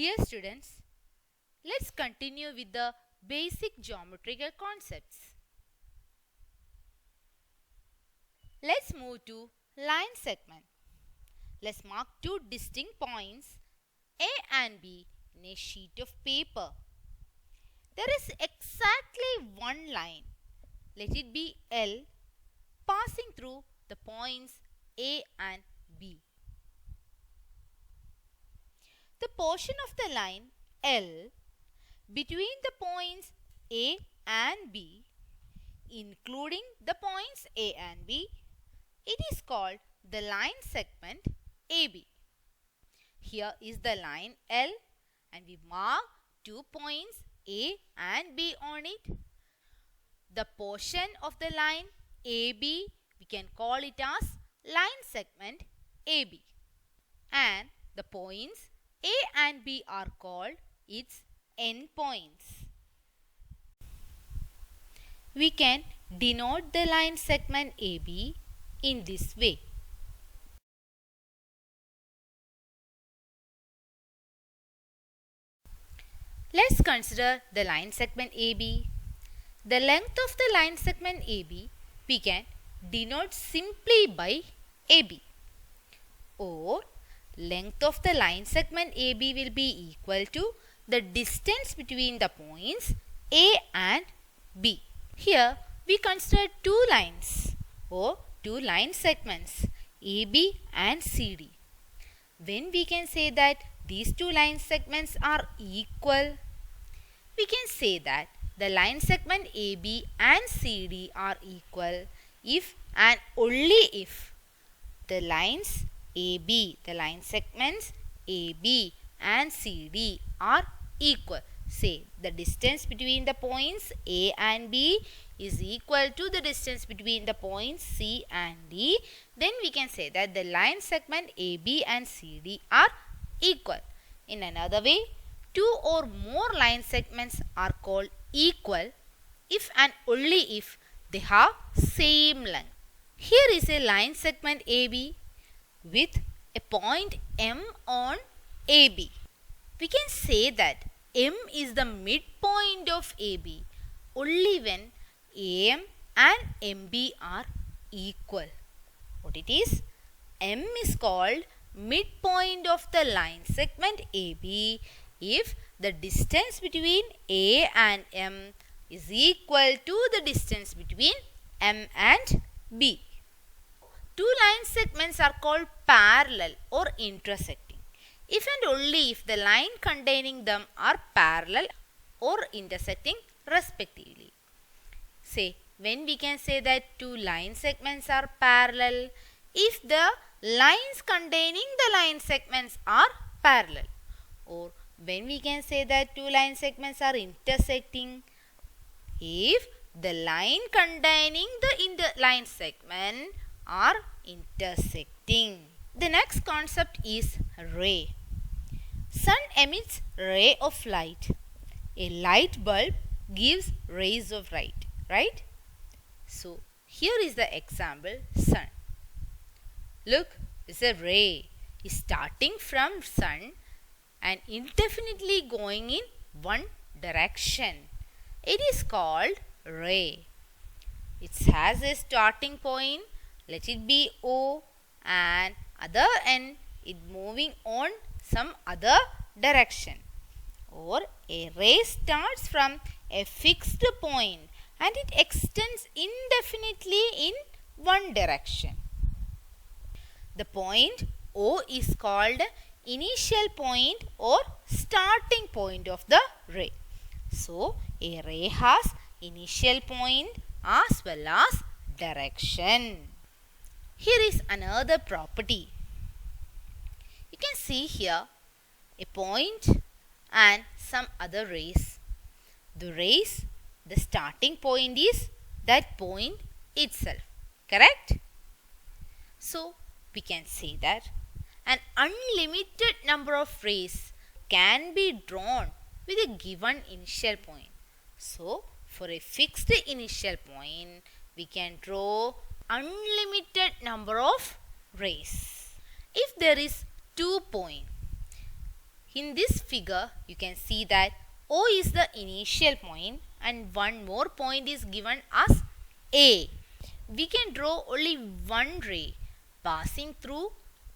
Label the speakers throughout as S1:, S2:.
S1: Dear students, let's continue with the basic geometrical concepts. Let's move to line segment. Let's mark two distinct points A and B in a sheet of paper. There is exactly one line, let it be L, passing through the points A and B. The portion of the line L between the points A and B, including the points A and B, it is called the line segment AB. Here is the line L and we mark 2 points A and B on it. The portion of the line AB, we can call it as line segment AB. And the points A and B are called its endpoints. We can denote the line segment AB in this way. Let's consider the line segment AB. The length of the line segment AB we can denote simply by AB, or length of the line segment AB will be equal to the distance between the points A and B. Here we consider two lines or two line segments AB and CD. When we can say that these two line segments are equal, we can say that the line segment AB and CD are equal if and only if the lines AB, the line segments AB and CD are equal. Say the distance between the points A and B is equal to the distance between the points C and D, then we can say that the line segment AB and CD are equal. In another way, two or more line segments are called equal if and only if they have same length. Here is a line segment AB with a point M on AB. We can say that M is the midpoint of AB only when AM and MB are equal. What it is? M is called midpoint of the line segment AB if the distance between A and M is equal to the distance between M and B. Two line segments are called parallel or intersecting if and only if the line containing them are parallel or intersecting respectively. Say, when we can say that two line segments are parallel if the lines containing the line segments are parallel, or when we can say that two line segments are intersecting if the line containing the line segment are intersecting. The next concept is ray. Sun emits ray of light. A light bulb gives rays of light, right? So here is the example sun. Look, it's a ray is starting from sun and indefinitely going in one direction. It is called ray. It has a starting point, let it be O, and other end it moving on some other direction. Or a ray starts from a fixed point and it extends indefinitely in one direction. The point O is called initial point or starting point of the ray. So, a ray has initial point as well as direction. Here is another property. You can see here a point and some other rays. The rays, the starting point is that point itself, correct? So, we can say that an unlimited number of rays can be drawn with a given initial point. So, for a fixed initial point, we can draw unlimited number of rays. If there is 2 points, In this figure, you can see that O is the initial point and one more point is given as A. We can draw only one ray passing through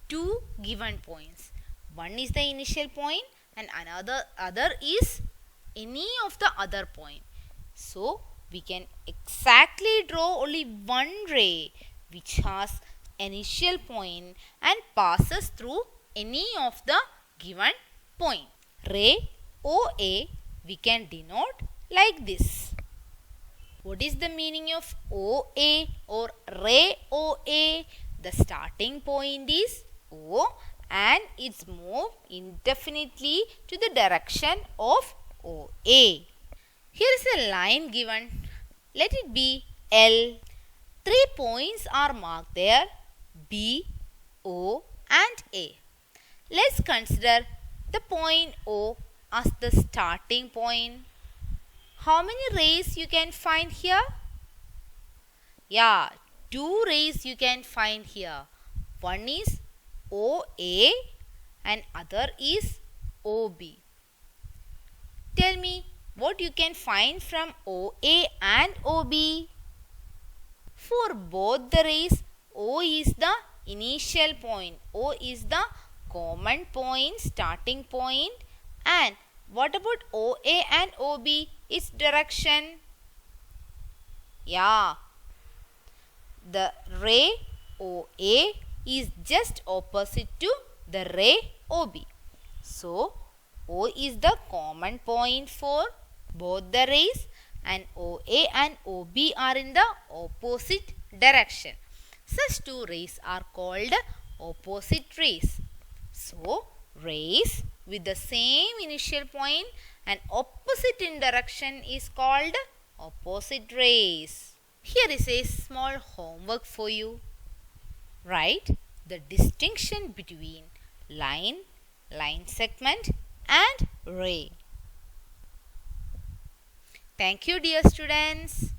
S1: two given points. One is the initial point and other is any of the other point. So, we can exactly draw only one ray which has initial point and passes through any of the given point. Ray OA we can denote like this. What is the meaning of OA or ray OA? The starting point is O and it's moved indefinitely to the direction of OA. Here is a line given. Let it be L. 3 points are marked there, B, O and A. Let's consider the point O as the starting point. How many rays you can find here? Yeah, 2 rays you can find here. One is OA and other is OB. Tell me what you can find from OA and OB. For both the rays, O is the initial point. O is the common point, starting point. And what about OA and OB? Its direction? Yeah, the ray OA is just opposite to the ray OB. So, O is the common point for both the rays and OA and OB are in the opposite direction. Such two rays are called opposite rays. So, rays with the same initial point and opposite in direction is called opposite rays. Here is a small homework for you. Write the distinction between line, line segment and ray. Thank you, dear students.